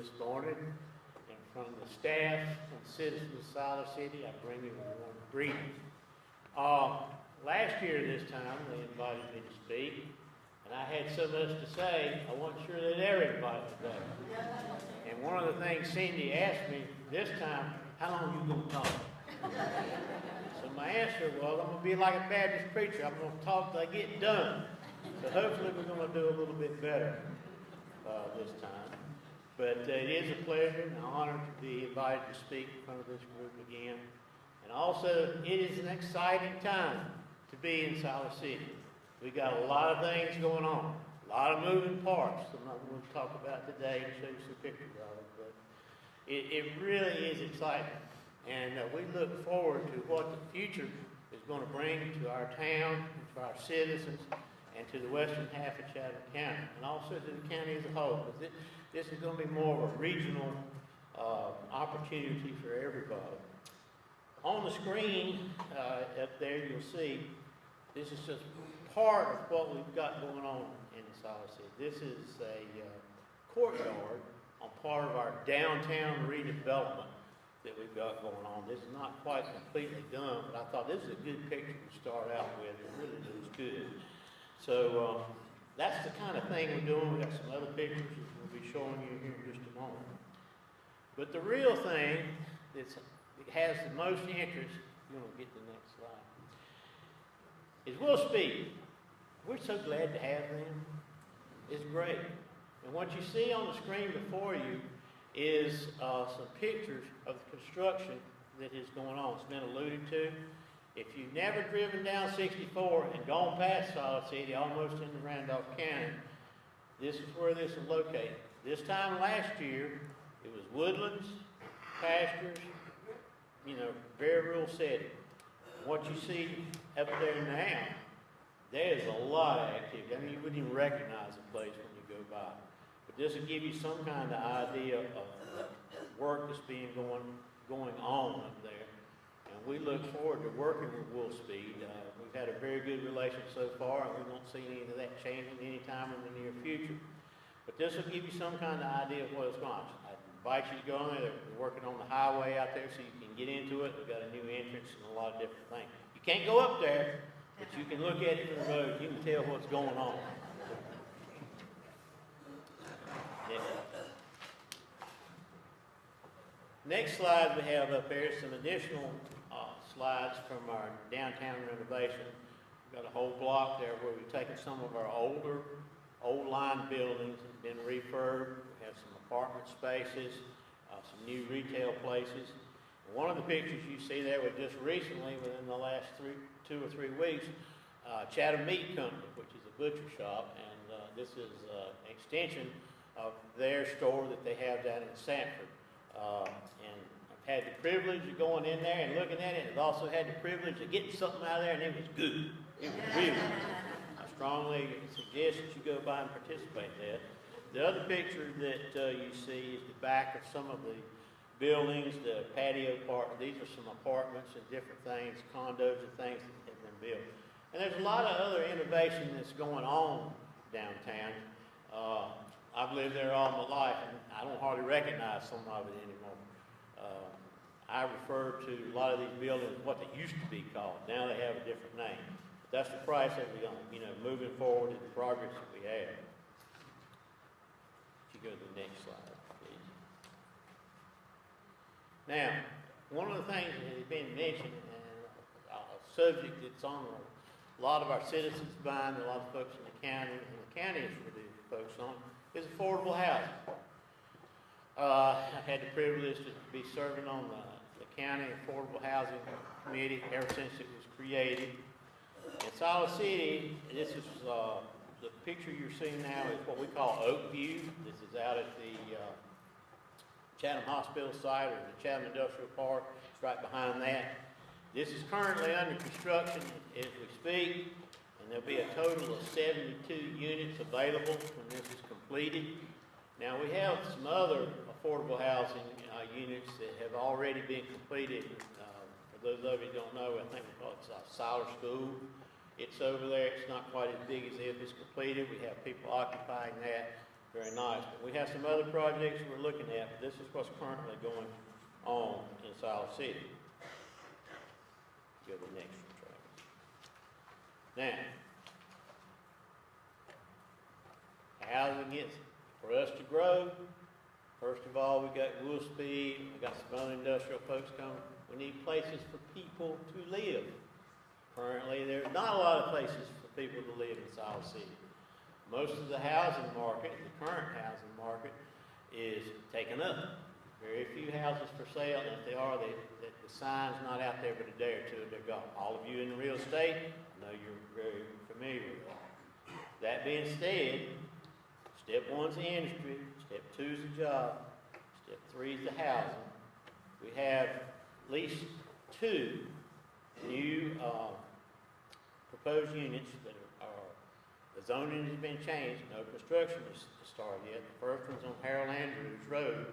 this morning. And from the staff and citizens of Siler City, I bring you a warm greeting. Last year this time, they invited me to speak, and I had so much to say, I wasn't sure they'd ever invite me back. And one of the things Cindy asked me this time, how long are you going to talk? So my answer was, I'm going to be like a Baptist preacher. I'm going to talk till I get done. So hopefully we're going to do a little bit better this time. But it is a pleasure and an honor to be invited to speak in front of this group again. And also, it is an exciting time to be in Siler City. We've got a lot of things going on, a lot of moving parts. I'm not going to talk about today and show you some pictures of it, but it really is exciting. And we look forward to what the future is going to bring to our town, to our citizens, and to the western half of Chatham County, and also to the county as a whole. This is going to be more of a regional opportunity for everybody. On the screen up there, you'll see this is just part of what we've got going on in Siler City. This is a courtyard on part of our downtown redevelopment that we've got going on. This is not quite completely done, but I thought this is a good picture to start out with. It really looks good. So that's the kind of thing we're doing. We've got some other pictures that we'll be showing you here in just a moment. But the real thing that has the most interest, you're going to get the next slide, is WolfSpeed. We're so glad to have them. It's great. And what you see on the screen before you is some pictures of the construction that is going on. It's been alluded to. If you've never driven down 64 and gone past Siler City, almost into Randolph County, this is where this is located. This time last year, it was Woodlands, pastures, very rural setting. What you see up there now, there's a lot of activity. I mean, you wouldn't even recognize the place when you go by. But this will give you some kind of idea of work that's being going on up there. And we look forward to working with WolfSpeed. We've had a very good relation so far, and we don't see any of that changing anytime in the near future. But this will give you some kind of idea of what it's going on. I invite you to go on there. They're working on the highway out there so you can get into it. We've got a new entrance and a lot of different things. You can't go up there, but you can look at it from the road. You can tell what's going on. Next slide we have up here is some additional slides from our downtown renovation. We've got a whole block there where we've taken some of our old line buildings and been refurbed. We have some apartment spaces, some new retail places. And one of the pictures you see there was just recently, within the last 2 or 3 weeks, Chatham Meat Company, which is a butcher shop, and this is an extension of their store that they have down in Sanford. And I've had the privilege of going in there and looking at it, and I've also had the privilege of getting something out of there, and it was good. It was really good. I strongly suggest that you go by and participate in that. The other picture that you see is the back of some of the buildings, the patio part. These are some apartments and different things, condos and things that have been built. And there's a lot of other innovation that's going on downtown. I've lived there all my life, and I don't hardly recognize some of it anymore. I refer to a lot of these buildings what they used to be called. Now they have a different name. But that's the price that we're on, moving forward in the progress that we have. If you go to the next slide, please. Now, one of the things that has been mentioned, and a subject that's on a lot of our citizens' mind, a lot of folks in the county, and the county is really focused on, is affordable housing. I've had the privilege to be serving on the County Affordable Housing Committee ever since it was created. In Siler City, this is the picture you're seeing now is what we call Oak View. This is out at the Chatham Hospital site or the Chatham Industrial Park. It's right behind that. This is currently under construction as we speak, and there'll be a total of 72 units available when this is completed. Now we have some other affordable housing units that have already been completed. For those of you who don't know, I think we call it Siler School. It's over there. It's not quite as big as if it's completed. We have people occupying that. very nice. But we have some other projects we're looking at, but this is what's currently going on in Siler City. Go to the next one, Travis. Now, housing gets, for us to grow, first of all, we got WolfSpeed, we got some other industrial folks coming. We need places for people to live. Currently, there's not a lot of places for people to live in Siler City. Most of the housing market, the current housing market, is taken up. Very few houses for sale, and if they are, the sign's not out there but a day or two, they're gone. All of you in real estate, I know you're very familiar with that. That being said, step one's the industry, step two's the job, step three is the housing. We have at least 2 new proposed units that are, the zoning has been changed, no construction is started yet. The first one's on Harold Andrews Road,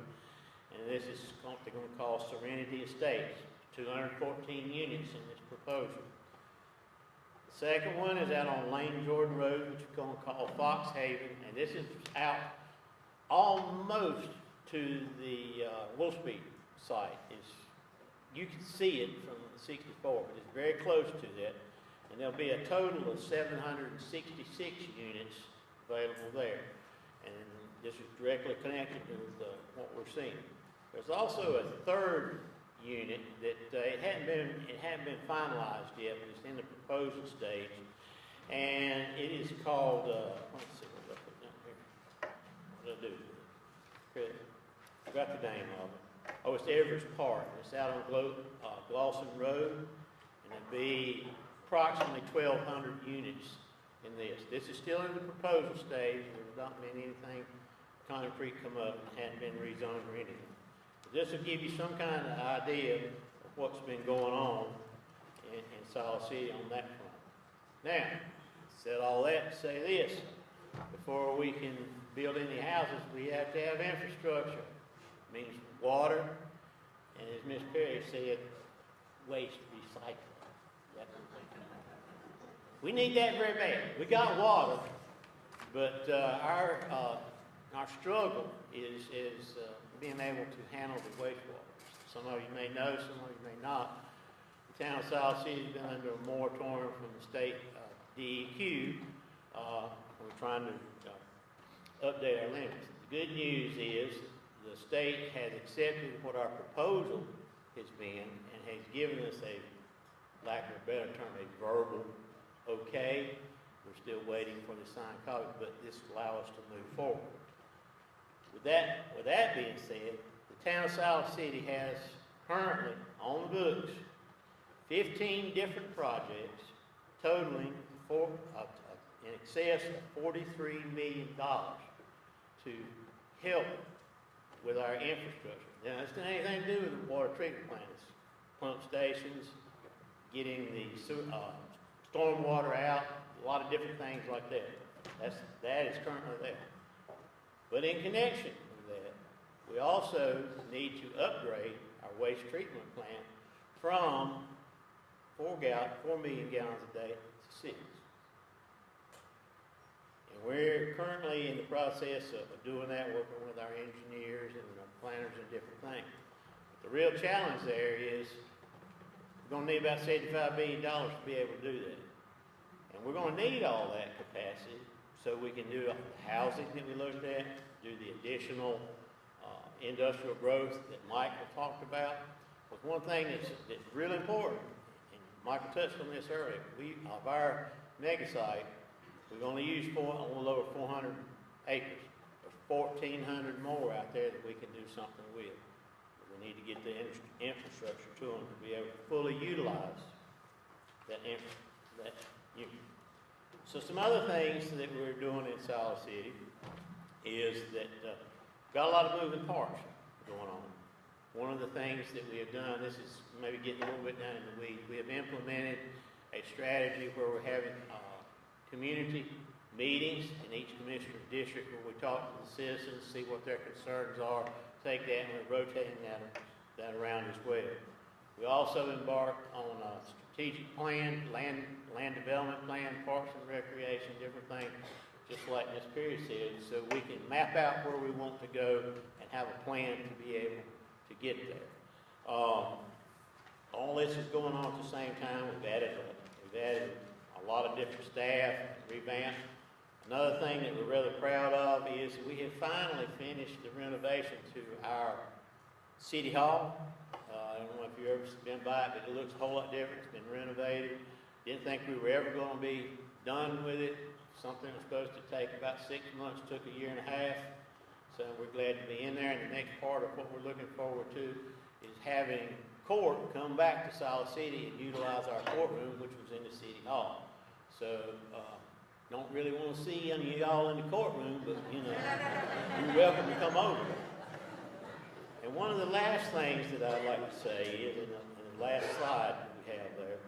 and this is what they're going to call Serenity Estates, 214 units in this proposal. The second one is out on Lane Jordan Road, which we're going to call Fox Haven, and this is out almost to the WolfSpeed site. You can see it from the 64, but it's very close to that. And there'll be a total of 766 units available there. And this is directly connected to what we're seeing. There's also a third unit that it hadn't been finalized yet, but it's in the proposal stage. And it is called, let's see, what did I put down here? What did I do? Good. I forgot the name of it. Oh, it's Everest Park. It's out on Glosson Road, and it'll be approximately 1,200 units in this. This is still in the proposal stage. There's not been anything concrete come up, and hadn't been rezoned or anything. But this will give you some kind of idea of what's been going on in Siler City on that front. Now, said all that to say this: before we can build any houses, we have to have infrastructure. It means water, and as Ms. Perry said, waste recycling. We need that very bad. We got water, but our struggle is being able to handle the wastewater. Some of you may know, some of you may not. The town of Siler City has been under a moratorium from the state DEQ. We're trying to update our limits. The good news is the state has accepted what our proposal has been and has given us a, lack of a better term, a verbal okay. We're still waiting for the signed copy, but this will allow us to move forward. With that being said, the town of Siler City has currently on the books 15 different projects totaling in excess of $43 million to help with our infrastructure. Now, it's not anything to do with the water treatment plants, pump stations, getting the storm water out, a lot of different things like that. That is currently there. But in connection with that, we also need to upgrade our waste treatment plant from 4 million gallons a day to 6. And we're currently in the process of doing that, working with our engineers and our planners and different things. But the real challenge there is we're going to need about $75 billion to be able to do that. And we're going to need all that capacity so we can do the housing that we looked at, do the additional industrial growth that Michael talked about. But one thing that's really important, and Michael touched on this earlier, of our mega site, we've only used a little over 400 acres. There's 1,400 more out there that we can do something with. We need to get the infrastructure to them to be able to fully utilize that unit. So some other things that we're doing in Siler City is that got a lot of moving parts going on. One of the things that we have done, this is maybe getting a little bit down in the weeds, we have implemented a strategy where we're having community meetings in each commissioner's district where we talk to the citizens, see what their concerns are, take that and we're rotating that around as well. We also embarked on a strategic plan, land development plan, parks and recreation, different things, just like Ms. Perry said, so we can map out where we want to go and have a plan to be able to get there. All this is going on at the same time. We've added a lot of different staff, revamped. Another thing that we're rather proud of is we have finally finished the renovation to our City Hall. I don't know if you've ever been by it, but it looks a whole lot different. It's been renovated. Didn't think we were ever going to be done with it. Something was supposed to take about 6 months, took a year and a half. So we're glad to be in there. And the next part of what we're looking forward to is having court come back to Siler City and utilize our courtroom, which was in the City Hall. So, don't really want to see any of y'all in the courtroom, but you know, you're welcome to come over. And one of the last things that I'd like to say is in the last slide that we have there,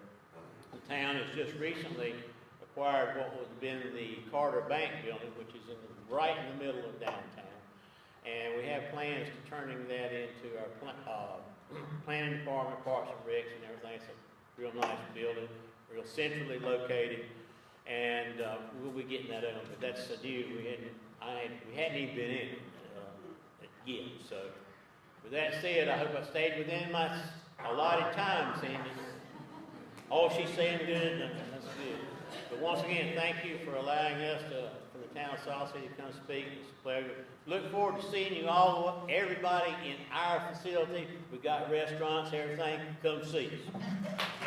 the town has just recently acquired what would have been the Carter Bank building, which is right in the middle of downtown. And we have plans to turning that into our planning department, parks and recs and everything. It's a real nice building, real centrally located. And we'll be getting that on, but that's a deal we hadn't even been in yet. So, with that said, I hope I stayed within my allotted time, Sandy. All she's saying good, and that's good. But once again, thank you for allowing us for the town of Siler City to come speak. It's a pleasure. Look forward to seeing you all, everybody in our facility. We've got restaurants, everything. Come see us.